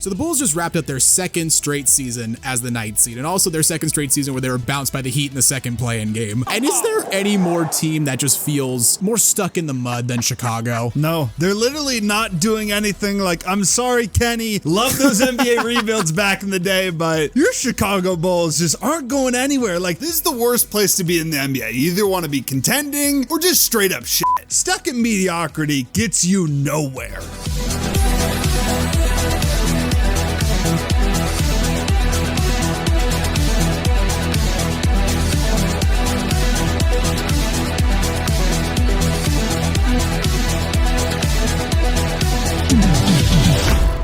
So the Bulls just wrapped up their second straight season as the 9th seed, and also their second straight season where they were bounced by the Heat in the second play-in game. And is there any more team that just feels more stuck in the mud than Chicago? No, they're literally not doing anything. Like, I'm sorry, Kenny, love those NBA rebuilds back in the day, but your Chicago Bulls just aren't going anywhere. Like, this is the worst place to be in the NBA. You either want to be contending or just straight up shit. Stuck in mediocrity gets you nowhere.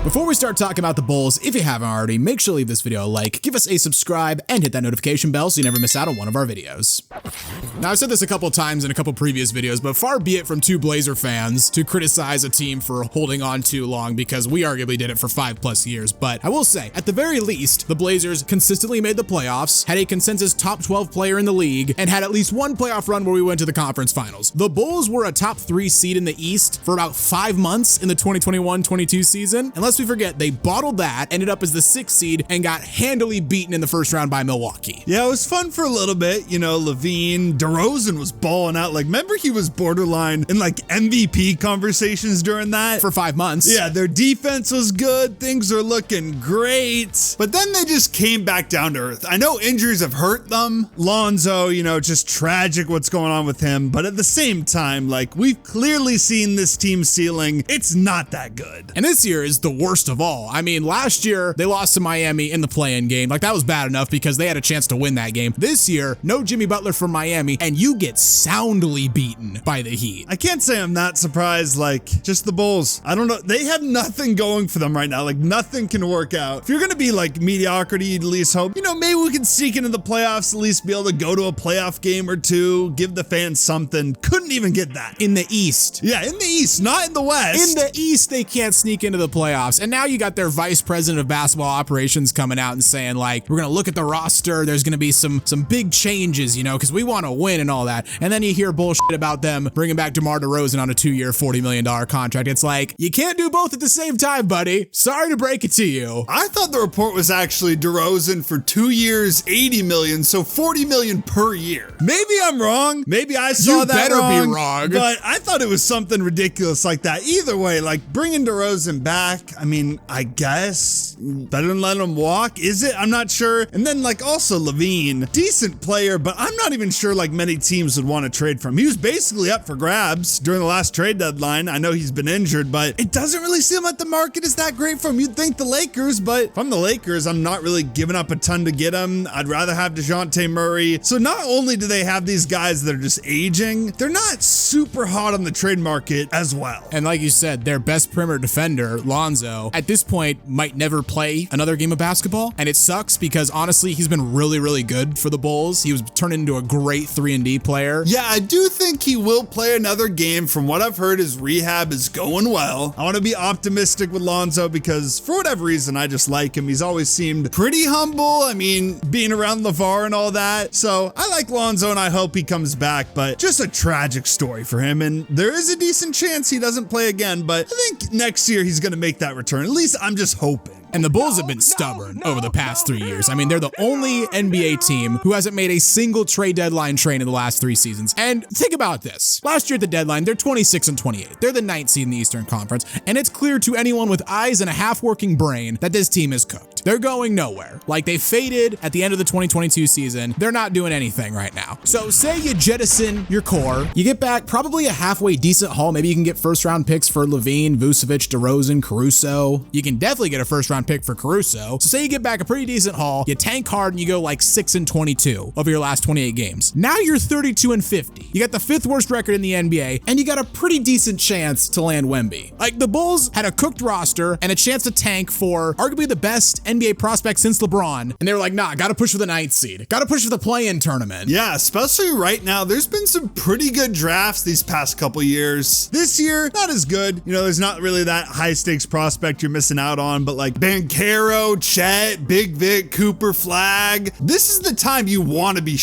Before we start talking about the Bulls, if you haven't already, make sure to leave this video a like, give us a subscribe, and hit that notification bell so you never miss out on one of our videos. Now, I've said this a couple times in a couple previous videos, but far be it from two Blazer fans to criticize a team for holding on too long, because we arguably did it for 5+ years. But I will say, at the very least, the Blazers consistently made the playoffs, had a consensus top 12 player in the league, and had at least one playoff run where we went to the conference finals. The Bulls were a top 3 seed in the East for about 5 months in the 2021-22 season. Unless we forget, they bottled that, ended up as the 6th seed, and got handily beaten in the first round by Milwaukee. Yeah, it was fun for a little bit. You know, Levine, DeRozan was balling out. Like, remember he was borderline in like MVP conversations during that? For 5 months. Yeah, their defense was good. Things are looking great. But then they just came back down to earth. I know injuries have hurt them. Lonzo, you know, just tragic what's going on with him. But at the same time, like, we've clearly seen this team's ceiling. It's not that good. And this year is the worst of all. I mean, last year they lost to Miami in the play-in game. Like, that was bad enough because they had a chance to win that game. This year, no Jimmy Butler from Miami, and you get soundly beaten by the Heat. I can't say I'm that surprised. Like, just the Bulls, I don't know. They have nothing going for them right now. Like, nothing can work out. If you're going to be like mediocrity, you'd at least hope, you know, maybe we can sneak into the playoffs, at least be able to go to a playoff game or two, give the fans something. Couldn't even get that. In the East. Yeah, in the East, not in the West. In the East, they can't sneak into the playoffs. And now you got their vice president of basketball operations coming out and saying, like, we're going to look at the roster. There's going to be some big changes, you know, because we want to win and all that. And then you hear bullshit about them bringing back DeMar DeRozan on a 2-year, $40 million contract. It's like, you can't do both at the same time, buddy. Sorry to break it to you. I thought the report was actually DeRozan for 2 years, $80 million, so $40 million per year. Maybe I'm wrong. Maybe I saw you that better wrong. Be wrong. But I thought it was something ridiculous like that. Either way, like, bringing DeRozan back, I mean, I guess better than letting him walk. Is it? I'm not sure. And then, like, also Levine, decent player, but I'm not even sure like many teams would want to trade for him. He was basically up for grabs during the last trade deadline. I know he's been injured, but it doesn't really seem like the market is that great for him. You'd think the Lakers, but if I'm the Lakers, I'm not really giving up a ton to get him. I'd rather have DeJounte Murray. So not only do they have these guys that are just aging, they're not super hot on the trade market as well. And like you said, their best perimeter defender, Lonzo, at this point might never play another game of basketball. And it sucks because honestly, he's been really, really good for the Bulls. He was turned into a great 3-and-D player. Yeah, I do think he will play another game. From what I've heard, his rehab is going well. I want to be optimistic with Lonzo because for whatever reason, I just like him. He's always seemed pretty humble. I mean, being around LeVar and all that. So I like Lonzo and I hope he comes back, but just a tragic story for him. And there is a decent chance he doesn't play again, but I think next year he's going to make that return. At least I'm just hoping. And the Bulls have been stubborn over the past 3 years. I mean, they're the only NBA team who hasn't made a single trade deadline trade in the last 3 seasons. And think about this. Last year at the deadline, they're 26-28. They're the 9th seed in the Eastern Conference. And it's clear to anyone with eyes and a half-working brain that this team is cooked. They're going nowhere. Like, they faded at the end of the 2022 season. They're not doing anything right now. So say you jettison your core. You get back probably a halfway decent haul. Maybe you can get first-round picks for Levine, Vucevic, DeRozan, Caruso. You can definitely get a first-round pick for Caruso. So say you get back a pretty decent haul, you tank hard and you go like 6-22 over your last 28 games. Now you're 32-50. You got the 5th worst record in the NBA and you got a pretty decent chance to land Wemby. Like, the Bulls had a cooked roster and a chance to tank for arguably the best NBA prospect since LeBron. And they were like, nah, gotta push for the 9th seed. Gotta push for the play-in tournament. Yeah, especially right now. There's been some pretty good drafts these past couple years. This year, not as good. You know, there's not really that high stakes prospect you're missing out on, but like Banchero, Chet, Big Vic, Cooper, Flag. This is the time you want to be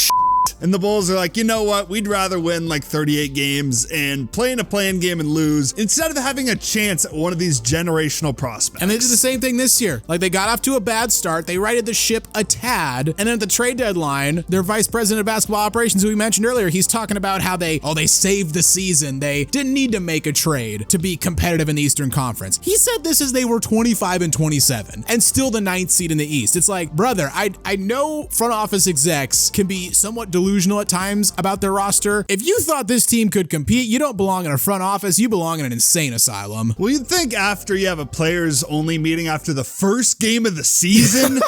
And the Bulls are like, you know what? We'd rather win like 38 games and play in a play-in game and lose instead of having a chance at one of these generational prospects. And they did the same thing this year. Like, they got off to a bad start. They righted the ship a tad. And then at the trade deadline, their vice president of basketball operations, who we mentioned earlier, he's talking about how they saved the season. They didn't need to make a trade to be competitive in the Eastern Conference. He said this as they were 25-27 and still the 9th seed in the East. It's like, brother, I know front office execs can be somewhat delusional at times about their roster. If you thought this team could compete, you don't belong in a front office. You belong in an insane asylum. Well, you'd think after you have a players only meeting after the first game of the season,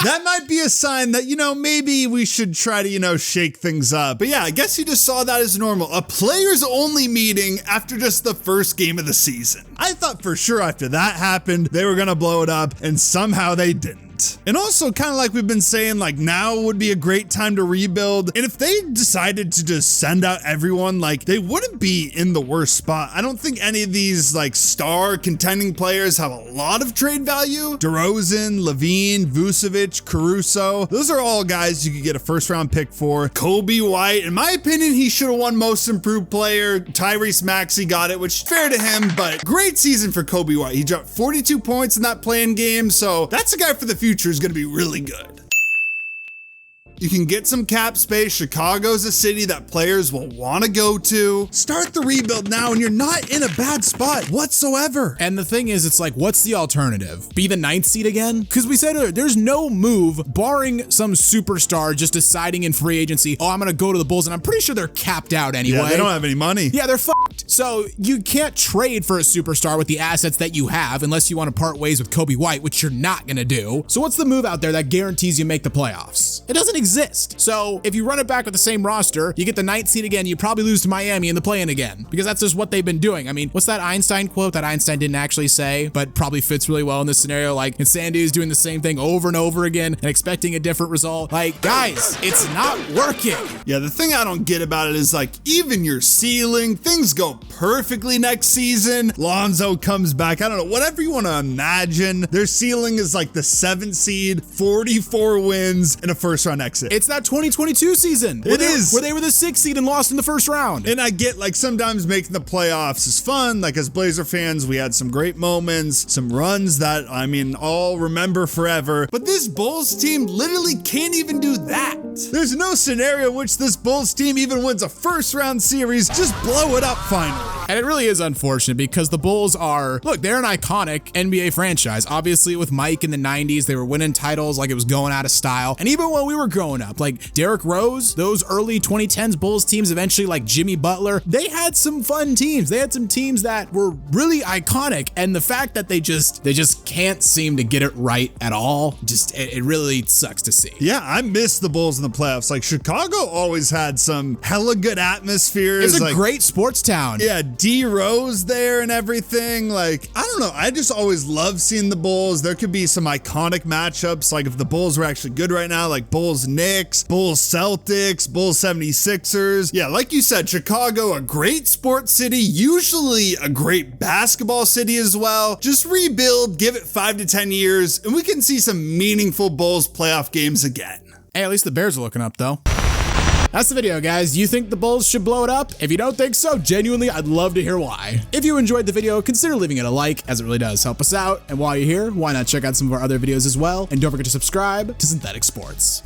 that might be a sign that, maybe we should try to, shake things up. But yeah, I guess you just saw that as normal. A players only meeting after just the first game of the season. I thought for sure after that happened, they were going to blow it up, and somehow they didn't. And also, kind of like we've been saying, like, now would be a great time to rebuild. And if they decided to just send out everyone, like, they wouldn't be in the worst spot. I don't think any of these, like, star contending players have a lot of trade value. DeRozan, Levine, Vucevic, Caruso, those are all guys you could get a first-round pick for. Kobe White, in my opinion, he should have won Most Improved Player. Tyrese Maxey got it, which is fair to him, but great season for Kobe White. He dropped 42 points in that play-in game, so that's a guy for the future is going to be really good. You can get some cap space. Chicago's a city that players will want to go to. Start the rebuild now and you're not in a bad spot whatsoever. And the thing is, it's like, what's the alternative? Be the 9th seed again? Because we said earlier, there's no move barring some superstar just deciding in free agency, oh, I'm going to go to the Bulls, and I'm pretty sure they're capped out anyway. Yeah, they don't have any money. Yeah, they're fucked. So you can't trade for a superstar with the assets that you have unless you want to part ways with Kobe White, which you're not going to do. So what's the move out there that guarantees you make the playoffs? It doesn't exist. So if you run it back with the same roster, you get the 9th seed again, you probably lose to Miami in the play-in again, because that's just what they've been doing. I mean, what's that Einstein quote that Einstein didn't actually say, but probably fits really well in this scenario? Like, Insanity is doing the same thing over and over again and expecting a different result. Like, guys, it's not working. Yeah, the thing I don't get about it is, like, even your ceiling, things go perfectly next season. Lonzo comes back. I don't know, whatever you want to imagine. Their ceiling is like the 7th seed, 44 wins, and a first-round exit. It's that 2022 season. Where they were the 6th seed and lost in the first round. And I get, like, sometimes making the playoffs is fun. Like, as Blazer fans, we had some great moments, some runs that, I mean, I'll remember forever. But this Bulls team literally can't even do that. There's no scenario in which this Bulls team even wins a first-round series. Just blow it up finally. And it really is unfortunate because the Bulls are, look, they're an iconic NBA franchise. Obviously, with Mike in the 90s, they were winning titles like it was going out of style. And even when we were growing up, like Derrick Rose, those early 2010s Bulls teams, eventually like Jimmy Butler, they had some fun teams. They had some teams that were really iconic. And the fact that they just can't seem to get it right at all, it really sucks to see. Yeah, I miss the Bulls in the playoffs. Like, Chicago always had some hella good atmospheres. It's a like, great sports town. Yeah, D Rose there and everything. Like, I don't know. I just always love seeing the Bulls. There could be some iconic matchups. Like, if the Bulls were actually good right now, like Bulls Knicks, Bulls Celtics, Bulls 76ers. Yeah, like you said, Chicago, a great sports city, usually a great basketball city as well. Just rebuild, give it 5 to 10 years, and we can see some meaningful Bulls playoff games again. Hey, at least the Bears are looking up, though. That's the video, guys. Do you think the Bulls should blow it up? If you don't think so, genuinely, I'd love to hear why. If you enjoyed the video, consider leaving it a like, as it really does help us out. And while you're here, why not check out some of our other videos as well? And don't forget to subscribe to Synthetic Sports.